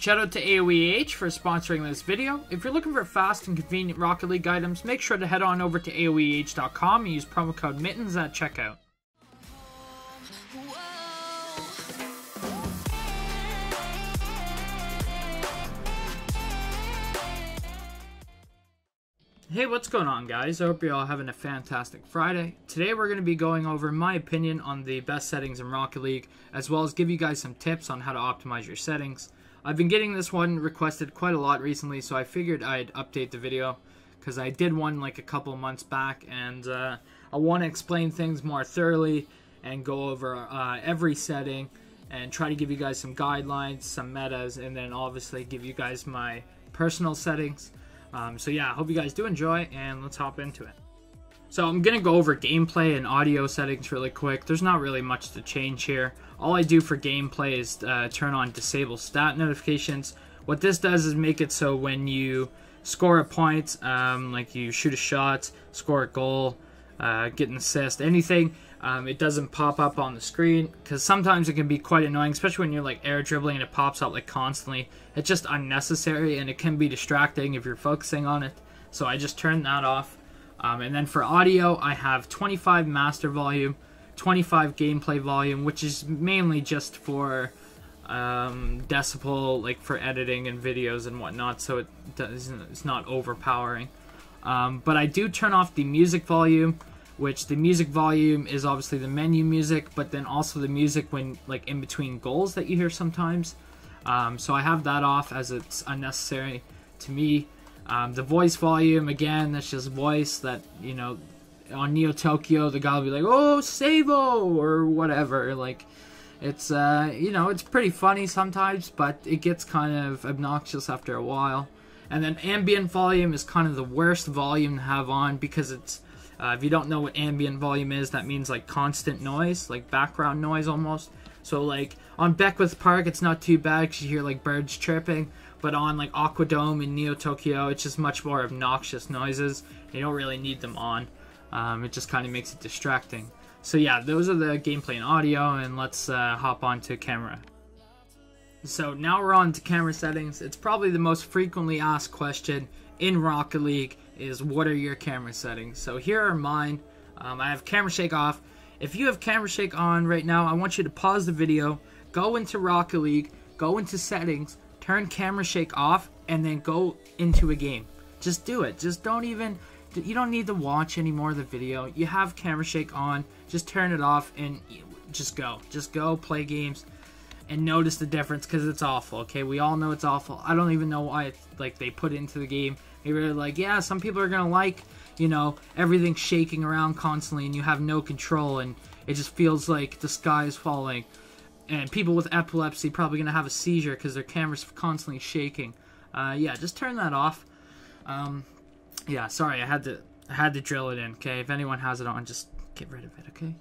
Shout out to AOEH for sponsoring this video. If you're looking for fast and convenient Rocket League items, make sure to head on over to AOEH.com and use promo code Mittens at checkout. Hey, what's going on, guys? I hope you're all having a fantastic Friday. Today we're going to be going over my opinion on the best settings in Rocket League, as well as give you guys some tips on how to optimize your settings. I've been getting this one requested quite a lot recently, so I figured I'd update the video, because I did one like a couple months back, and I want to explain things more thoroughly and go over every setting and try to give you guys some guidelines, some metas, and then obviously give you guys my personal settings. So yeah, I hope you guys do enjoy, and let's hop into it. So I'm going to go over gameplay and audio settings really quick. There's not really much to change here. All I do for gameplay is turn on disable stat notifications. What this does is make it so when you score a point, like you shoot a shot, score a goal, get an assist, anything, it doesn't pop up on the screen, because sometimes it can be quite annoying, especially when you're like air dribbling and it pops up like constantly. It's just unnecessary, and it can be distracting if you're focusing on it. So I just turn that off. And then for audio, I have 25 master volume, 25 gameplay volume, which is mainly just for decibel, like for editing and videos and whatnot, so it's not overpowering. But I do turn off the music volume, which the music volume is obviously the menu music, but then also the music when like in between goals that you hear sometimes. So I have that off as it's unnecessary to me. The voice volume, again, that's just voice that, you know, on Neo Tokyo, the guy will be like, "Oh, Savo," or whatever. Like, it's, you know, it's pretty funny sometimes, but it gets kind of obnoxious after a while. And then ambient volume is kind of the worst volume to have on, because it's, if you don't know what ambient volume is, that means like constant noise, like background noise almost. So like on Beckwith Park, it's not too bad because you hear like birds chirping, but on like Aquadome and Neo Tokyo, it's just much more obnoxious noises. You don't really need them on. It just kind of makes it distracting. So yeah, those are the gameplay and audio, and let's hop on to camera. So now we're on to camera settings. It's probably the most frequently asked question in Rocket League is, what are your camera settings? So here are mine. I have camera shake off. If you have camera shake on right now, I want you to pause the video, go into Rocket League, go into settings, turn camera shake off, and then go into a game. Just do it. Just don't even, you don't need to watch any more of the video. You have camera shake on, just turn it off and just go. Just go play games and notice the difference, because it's awful, okay? We all know it's awful. I don't even know why like they put it into the game. They were like, yeah, some people are gonna like, you know, everything shaking around constantly and you have no control and it just feels like the sky is falling. And people with epilepsy probably gonna have a seizure because their camera's constantly shaking. Yeah, just turn that off. Yeah, sorry, I had to drill it in, okay? If anyone has it on, just get rid of it, okay?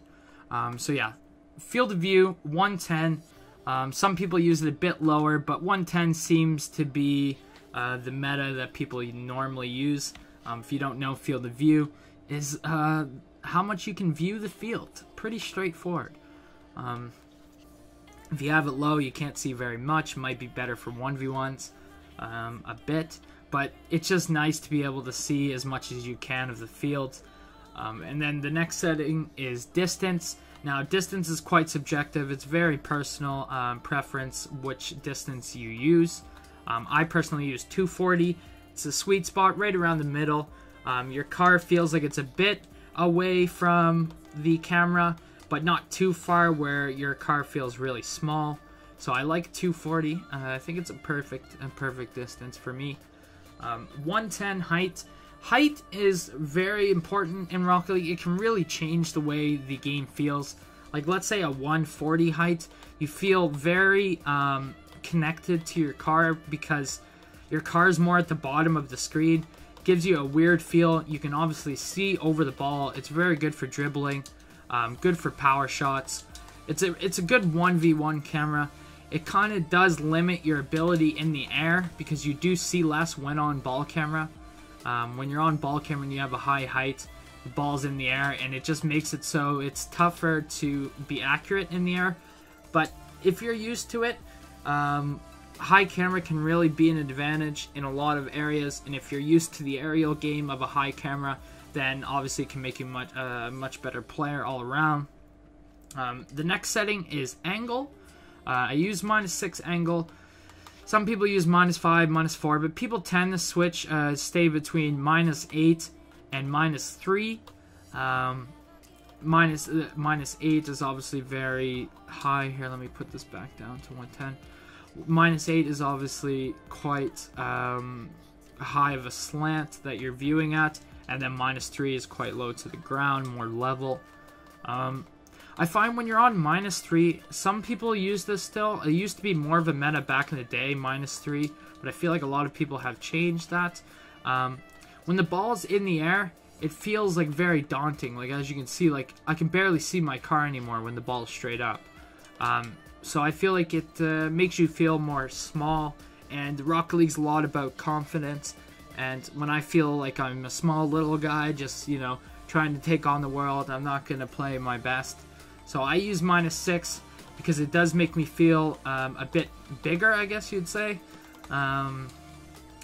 So yeah, field of view, 110. Some people use it a bit lower, but 110 seems to be the meta that people normally use. If you don't know, field of view is how much you can view the field. Pretty straightforward. If you have it low, you can't see very much. Might be better for 1v1s a bit, but it's just nice to be able to see as much as you can of the field. And then the next setting is distance. Now, distance is quite subjective. It's very personal preference which distance you use. I personally use 240. It's a sweet spot right around the middle. Your car feels like it's a bit away from the camera, but not too far where your car feels really small. So I like 240. I think it's a perfect distance for me. 110 height. Height is very important in Rocket League. It can really change the way the game feels. Like, let's say a 140 height, you feel very connected to your car because your car is more at the bottom of the screen. Gives you a weird feel. You can obviously see over the ball. It's very good for dribbling, good for power shots. It's a good 1v1 camera. It kind of does limit your ability in the air because you do see less when on ball camera. When you're on ball camera and you have a high height, the ball's in the air, and it just makes it so it's tougher to be accurate in the air. But if you're used to it, high camera can really be an advantage in a lot of areas, and if you're used to the aerial game of a high camera, then obviously it can make you much better player all around. The next setting is angle. I use -6 angle. Some people use -5, -4, but people tend to switch, stay between -8 and -3. -8 is obviously very high. Here, let me put this back down to 110. -8 is obviously quite high of a slant that you're viewing at, and then -3 is quite low to the ground, more level. I find when you're on -3, some people use this still. It used to be more of a meta back in the day, -3, but I feel like a lot of people have changed that. When the ball's in the air, it feels like very daunting. Like, as you can see, like I can barely see my car anymore when the ball's straight up. So I feel like it makes you feel more small, and Rocket League's a lot about confidence. And when I feel like I'm a small little guy, just, you know, trying to take on the world, I'm not going to play my best. So I use -6 because it does make me feel a bit bigger, I guess you'd say.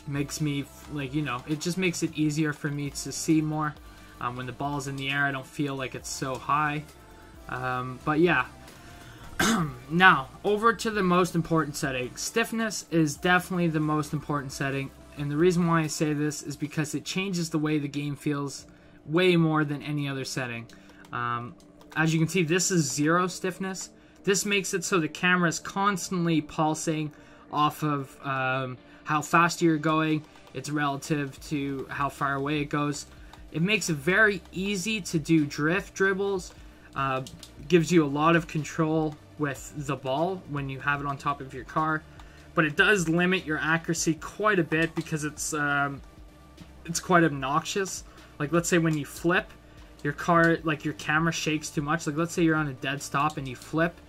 Makes me, like, you know, it just makes it easier for me to see more. When the ball's in the air, I don't feel like it's so high. But yeah. Now, over to the most important setting. Stiffness is definitely the most important setting. And the reason why I say this is because it changes the way the game feels way more than any other setting. As you can see, this is 0 stiffness. This makes it so the camera is constantly pulsing off of how fast you're going. It's relative to how far away it goes. It makes it very easy to do drift dribbles. Gives you a lot of control with the ball when you have it on top of your car. But it does limit your accuracy quite a bit because it's quite obnoxious. Like, let's say when you flip, your car, like, your camera shakes too much. Like, let's say you're on a dead stop and you flip.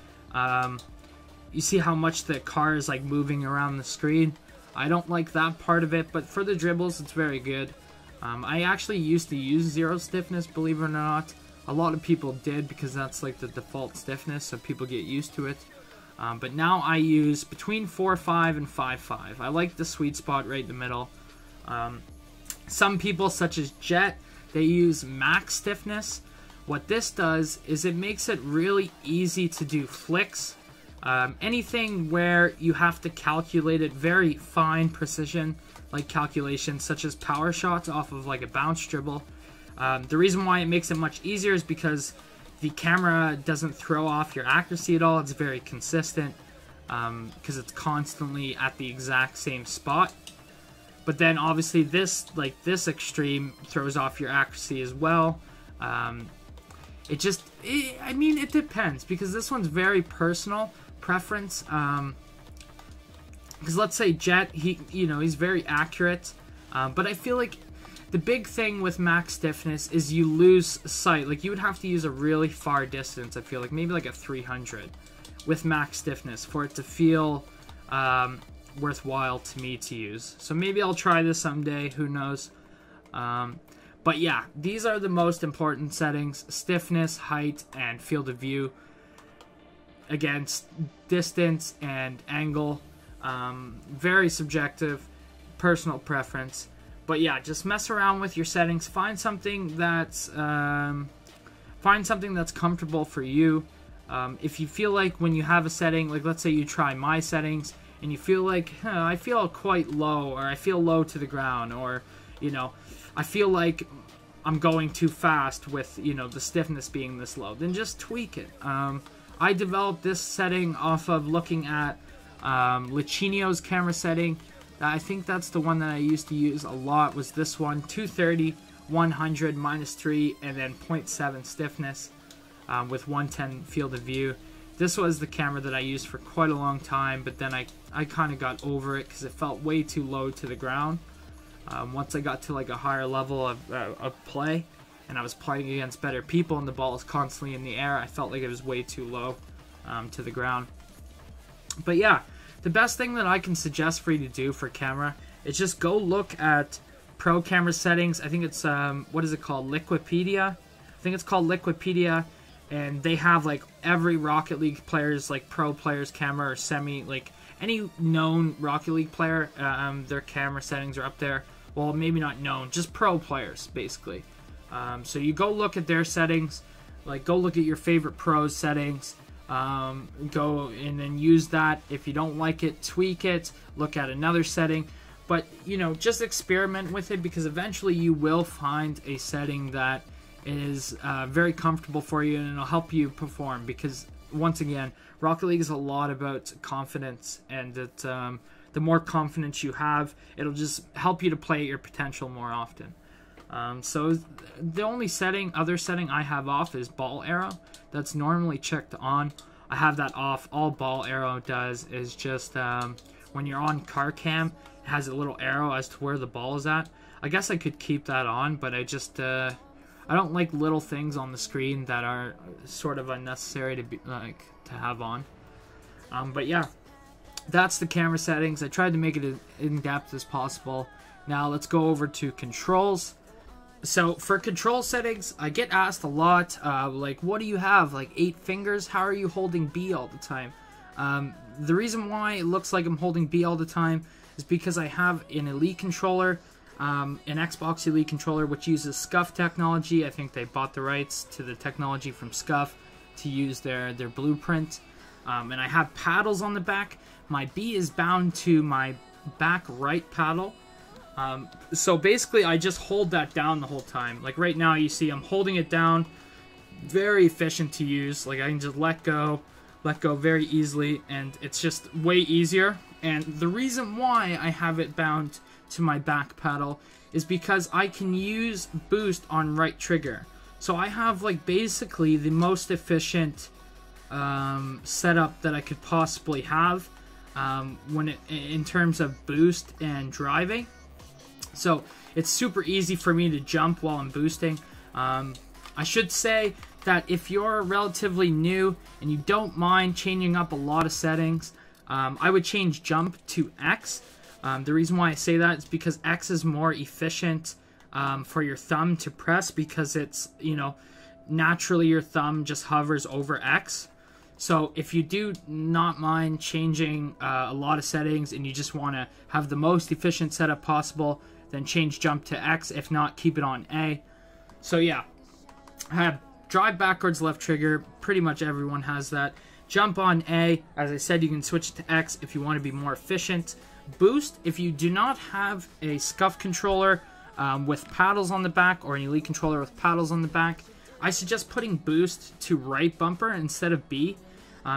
You see how much the car is, like, moving around the screen. I don't like that part of it, but for the dribbles, it's very good. I actually used to use 0 stiffness, believe it or not. A lot of people did because that's, like, the default stiffness, so people get used to it. But now I use between 4.5 and 5.5. I like the sweet spot right in the middle. Some people, such as Jet, they use max stiffness. What this does is it makes it really easy to do flicks. Anything where you have to calculate it, very fine precision, like calculations such as power shots off of like a bounce dribble. The reason why it makes it much easier is because the camera doesn't throw off your accuracy at all. It's very consistent because it's constantly at the exact same spot. But then obviously this extreme throws off your accuracy as well. I mean, it depends because this one's very personal preference. Because let's say Jet, he's very accurate, but I feel like the big thing with max stiffness is you lose sight. Like, you would have to use a really far distance, I feel like, maybe like a 300 with max stiffness for it to feel worthwhile to me to use. So maybe I'll try this someday, who knows. But yeah, these are the most important settings: stiffness, height, and field of view. Again, distance and angle, very subjective, personal preference. But yeah, just mess around with your settings. Find something that's comfortable for you. If you feel like when you have a setting, like let's say you try my settings, and you feel like, I feel quite low, or I feel low to the ground, or, I feel like I'm going too fast with, the stiffness being this low, then just tweak it. I developed this setting off of looking at Lichinio's camera setting. I think that's the one that I used to use a lot, was this one, 230, 100, -3, and then 0.7 stiffness with 110 field of view. This was the camera that I used for quite a long time, but then I kind of got over it because it felt way too low to the ground. Once I got to like a higher level of play, and I was playing against better people and the ball is constantly in the air, I felt like it was way too low to the ground. But yeah, the best thing that I can suggest for you to do for camera is just go look at pro camera settings. I think it's, what is it called? Liquipedia? I think it's called Liquipedia. And they have like every Rocket League player's, like pro player's camera or semi, like any known Rocket League player, their camera settings are up there. Well, maybe not known, just pro players, basically. So you go look at their settings, like go look at your favorite pros settings, go and then use that. If you don't like it, tweak it, look at another setting. But, you know, just experiment with it, because eventually you will find a setting that is very comfortable for you, and it'll help you perform. Because, once again, Rocket League is a lot about confidence, and that the more confidence you have, it'll just help you to play at your potential more often. So the only other setting I have off is ball arrow. That's normally checked on. I have that off. All ball arrow does is just when you're on car cam, it has a little arrow as to where the ball is at. I guess I could keep that on, but I just I don't like little things on the screen that are sort of unnecessary to be to have on. But yeah, that's the camera settings. I tried to make it as in-depth as possible. Now let's go over to controls. So for control settings, I get asked a lot, like, what do you have, like 8 fingers? How are you holding B all the time? The reason why it looks like I'm holding B all the time is because I have an Elite controller, an Xbox Elite controller, which uses SCUF technology. I think they bought the rights to the technology from SCUF to use their blueprint. And I have paddles on the back. My B is bound to my back right paddle. So basically I just hold that down the whole time. Like right now you see I'm holding it down. Very efficient to use. Like I can just let go very easily, and it's just way easier. And the reason why I have it bound to my back paddle is because I can use boost on right trigger. So I have like basically the most efficient setup that I could possibly have in terms of boost and driving. So it's super easy for me to jump while I'm boosting. I should say that if you're relatively new and you don't mind changing up a lot of settings, I would change jump to X. The reason why I say that is because X is more efficient for your thumb to press, because it's, you know, naturally your thumb just hovers over X. So if you do not mind changing a lot of settings and you just want to have the most efficient setup possible, then change jump to X. If not, keep it on A. So yeah, I have drive backwards left trigger. Pretty much everyone has that. Jump on A. As I said, you can switch it to X if you want to be more efficient. Boost, if you do not have a SCUF controller with paddles on the back, or an Elite controller with paddles on the back, I suggest putting boost to right bumper instead of B.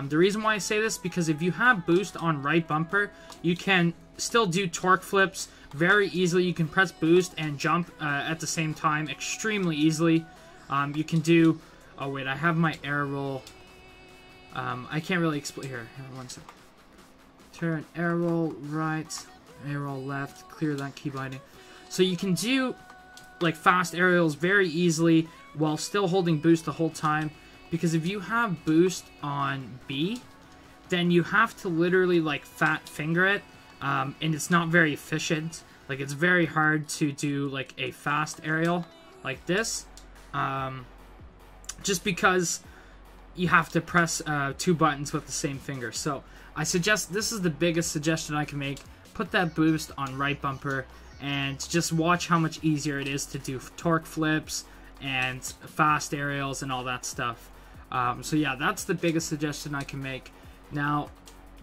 The reason why I say this, because if you have boost on right bumper, you can still do torque flips very easily. You can press boost and jump at the same time extremely easily. You can do... Oh wait, I have my air roll. I can't really explain... Here, one second. Turn, air roll right, air roll left, clear that key binding. So you can do like fast aerials very easily while still holding boost the whole time. Because if you have boost on B, then you have to literally like fat finger it. And it's not very efficient. Like, it's very hard to do like a fast aerial like this, just because you have to press 2 buttons with the same finger. So I suggest, this is the biggest suggestion I can make, put that boost on right bumper and just watch how much easier it is to do torque flips and fast aerials and all that stuff. So yeah, that's the biggest suggestion I can make. Now,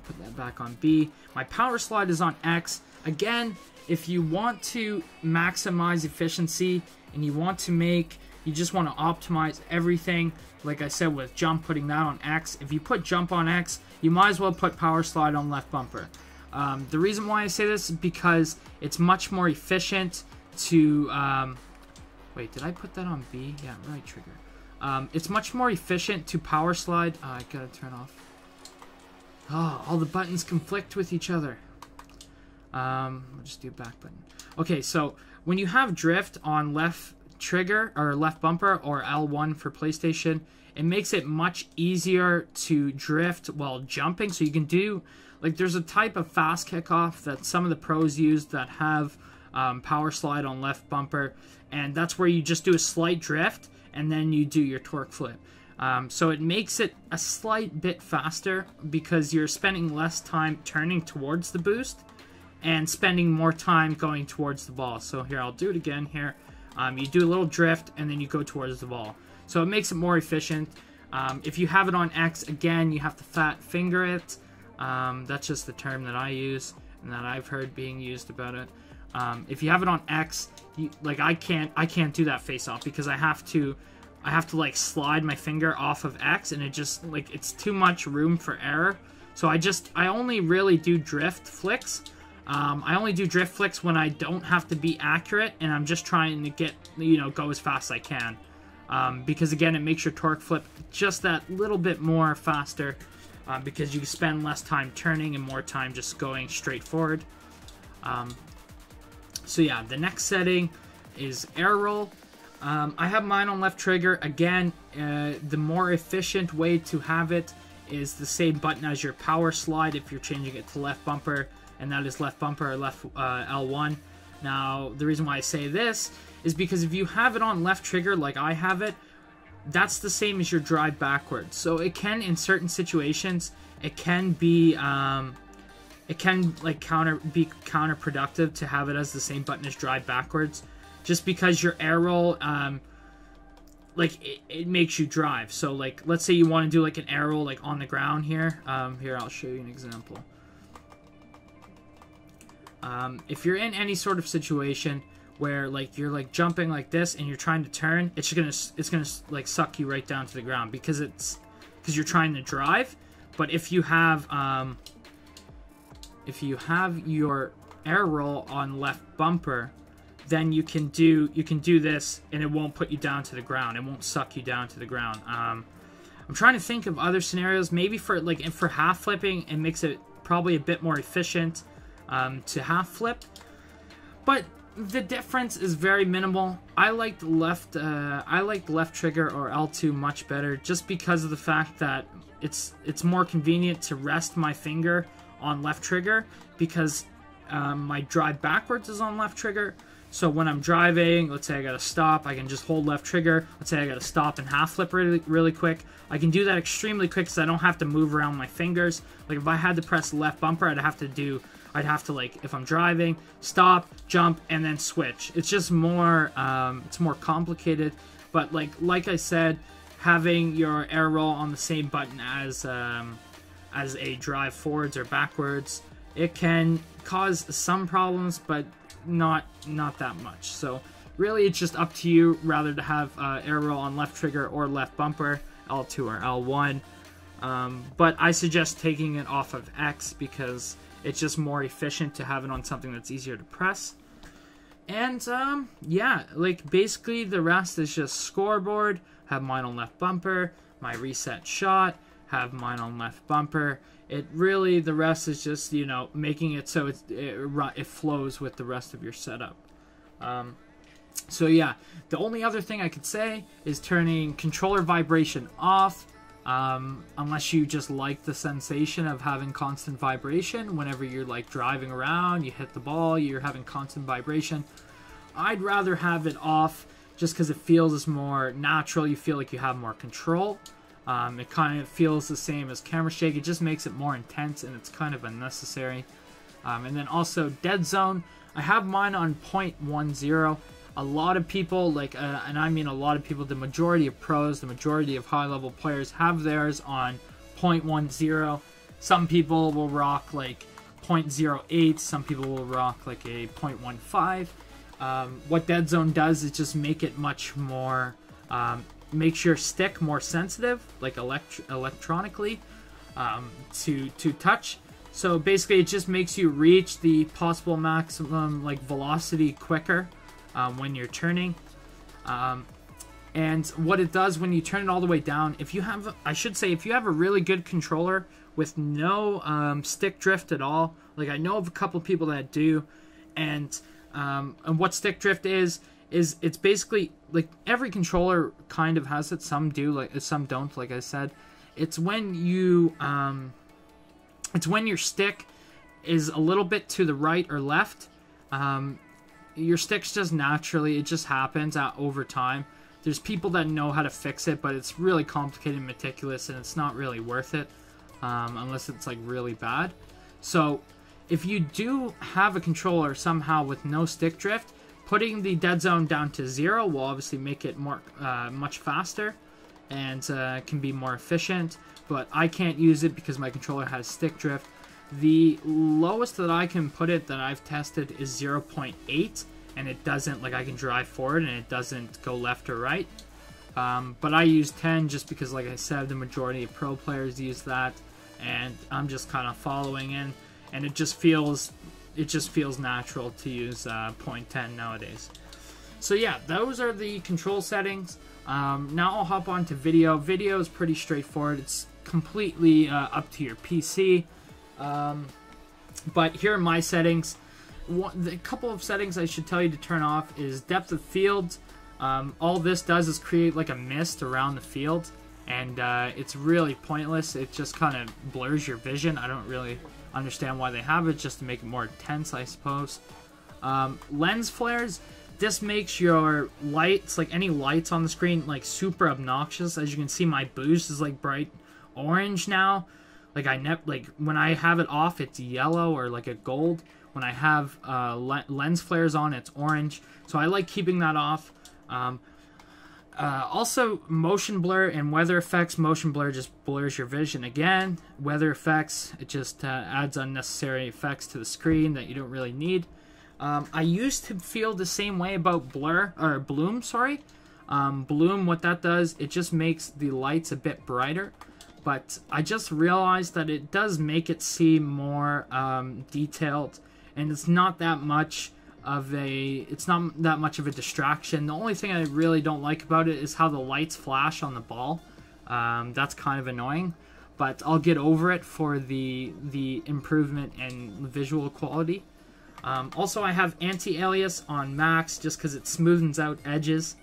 put that back on B. My power slide is on X. Again, if you want to maximize efficiency and you want to you just want to optimize everything, like I said with jump, putting that on X. If you put jump on X, you might as well put power slide on left bumper. The reason why I say this is because it's much more efficient to... wait, did I put that on B? Yeah, right trigger. It's much more efficient to power slide. I gotta turn off. Oh, all the buttons conflict with each other. I'll just do back button. Okay, so when you have drift on left trigger or left bumper, or L1 for PlayStation, it makes it much easier to drift while jumping. So you can do, like, there's a type of fast kickoff that some of the pros use that have power slide on left bumper, and that's where you just do a slight drift and then you do your torque flip. So it makes it a slight bit faster because you're spending less time turning towards the boost and spending more time going towards the ball. So here, I'll do it again here. You do a little drift and then you go towards the ball. So it makes it more efficient. If you have it on X, again, you have to fat finger it. That's just the term that I use and that I've heard being used about it. If you have it on X, I can't do that face off because I have to like slide my finger off of X, and it just like it's too much room for error. So I only really do drift flicks. I only do drift flicks when I don't have to be accurate and I'm just trying to get, go as fast as I can. Because again, it makes your torque flip just that little bit more faster because you spend less time turning and more time just going straight forward. So yeah, the next setting is air roll. I have mine on left trigger. Again, the more efficient way to have it is the same button as your power slide if you're changing it to left bumper, and that is left bumper or left L1. Now, the reason why I say this is because if you have it on left trigger like I have it, that's the same as your drive backwards. So it can, in certain situations, it can be counterproductive to have it as the same button as drive backwards, just because your air roll, it makes you drive. So like, let's say you want to do like an air roll like on the ground here. Here, I'll show you an example. If you're in any sort of situation where like you're like jumping like this and you're trying to turn, it's gonna like suck you right down to the ground because you're trying to drive. But if you have your air roll on left bumper, then you can do this and it won't put you down to the ground. It won't suck you down to the ground. I'm trying to think of other scenarios. Maybe for half flipping, it makes it probably a bit more efficient to half flip, but the difference is very minimal. I like left trigger or L2 much better, just because of the fact that it's more convenient to rest my finger on left trigger because my drive backwards is on left trigger. So when I'm driving, let's say I gotta stop, I can just hold left trigger. Let's say I gotta stop and half flip really quick. I can do that extremely quick because I don't have to move around my fingers. Like if I had to press left bumper, I'd have to like, if I'm driving, stop, jump, and then switch. It's just more, it's more complicated. But like I said, having your air roll on the same button as a drive forwards or backwards, it can cause some problems, but not that much. So really, it's just up to you, rather to have air roll on left trigger or left bumper, L2 or L1. But I suggest taking it off of X because it's just more efficient to have it on something that's easier to press. And yeah, like basically the rest is just scoreboard. Have mine on left bumper. My reset shot, have mine on left bumper. The rest is just, making it so it flows with the rest of your setup. So yeah, the only other thing I could say is turning controller vibration off. Unless you just like the sensation of having constant vibration whenever you're like driving around, you hit the ball, you're having constant vibration. I'd rather have it off just because it feels more natural. You feel like you have more control. It kind of feels the same as camera shake. It just makes it more intense and it's kind of unnecessary. And then also dead zone. I have mine on 0.10. A lot of people, and I mean a lot of people, the majority of pros, the majority of high-level players have theirs on 0.10. Some people will rock like 0.08. Some people will rock like a 0.15. What dead zone does is just make it much more, makes your stick more sensitive, like electronically, to touch. So basically, it just makes you reach the possible maximum velocity quicker when you're turning. And what it does when you turn it all the way down, if you have a really good controller with no stick drift at all, like I know of a couple people that do, and what stick drift is it's basically like every controller kind of has it. Some do, some don't. Like I said, it's when you it's when your stick is a little bit to the right or left. Your stick's just naturally, it just happens over time. There's people that know how to fix it, but it's really complicated and meticulous, and it's not really worth it unless it's like really bad. So if you do have a controller somehow with no stick drift, putting the dead zone down to 0 will obviously make it more much faster and can be more efficient, but I can't use it because my controller has stick drift. The lowest that I can put it that I've tested is 0.8, and it doesn't, like, I can drive forward and it doesn't go left or right. But I use 10 just because, like I said, the majority of pro players use that, and I'm just kind of following in, and it just feels natural to use 0.10 nowadays. So yeah, those are the control settings. Now I'll hop on to video. Video is pretty straightforward. It's completely up to your PC. But here are my settings. The couple of settings I should tell you to turn off is depth of field. All this does is create like a mist around the field, and it's really pointless. It just kind of blurs your vision. I don't really understand why they have it, just to make it more intense, I suppose. Lens flares. This makes your lights, like any lights on the screen, like super obnoxious. As you can see, my boost is like bright orange now. Like when I have it off, it's yellow or like a gold. When I have lens flares on, it's orange. So I like keeping that off. Also, motion blur and weather effects. Motion blur just blurs your vision again. Weather effects, it just adds unnecessary effects to the screen that you don't really need. I used to feel the same way about bloom. Bloom, what that does, it just makes the lights a bit brighter. But I just realized that it does make it seem more detailed, and it's not that much of a distraction. The only thing I really don't like about it is how the lights flash on the ball. That's kind of annoying, but I'll get over it for the improvement in visual quality. Also, I have anti-alias on max just because it smoothens out edges.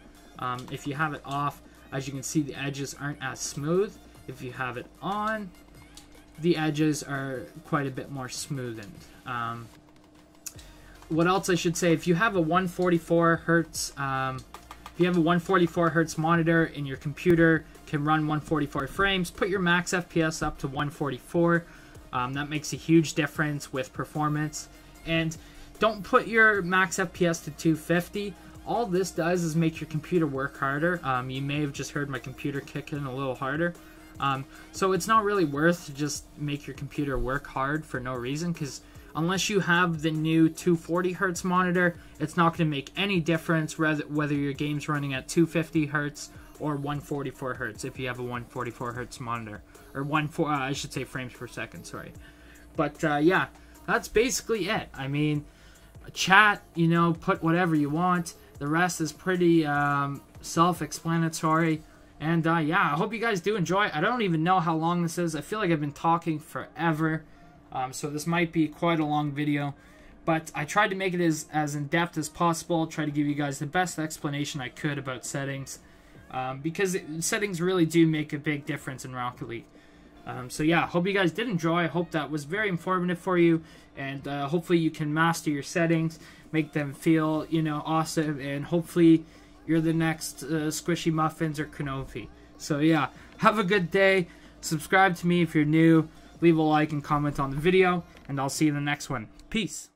If you have it off, as you can see, the edges aren't as smooth. If you have it on, the edges are quite a bit more smoothened. What else I should say? If you have a 144 hertz, monitor and your computer can run 144 frames, put your max FPS up to 144. That makes a huge difference with performance. And don't put your max FPS to 250. All this does is make your computer work harder. You may have just heard my computer kicking a little harder. So it's not really worth to just make your computer work hard for no reason, because unless you have the new 240 hertz monitor, it's not going to make any difference whether your game's running at 250 hertz or 144 hertz if you have a 144 hertz monitor. Or I should say frames per second, sorry. But yeah, that's basically it. I mean, chat, put whatever you want. The rest is pretty self-explanatory. And yeah, I hope you guys do enjoy. I don't even know how long this is. I feel like I've been talking forever. So this might be quite a long video. But I tried to make it as in-depth as possible. Try to give you guys the best explanation I could about settings. Because settings really do make a big difference in Rocket League. So yeah, hope you guys did enjoy. I hope that was very informative for you. And hopefully you can master your settings. Make them feel, awesome. And hopefully you're the next Squishy Muffins or Kanofi. So yeah, have a good day. Subscribe to me if you're new. Leave a like and comment on the video. And I'll see you in the next one. Peace.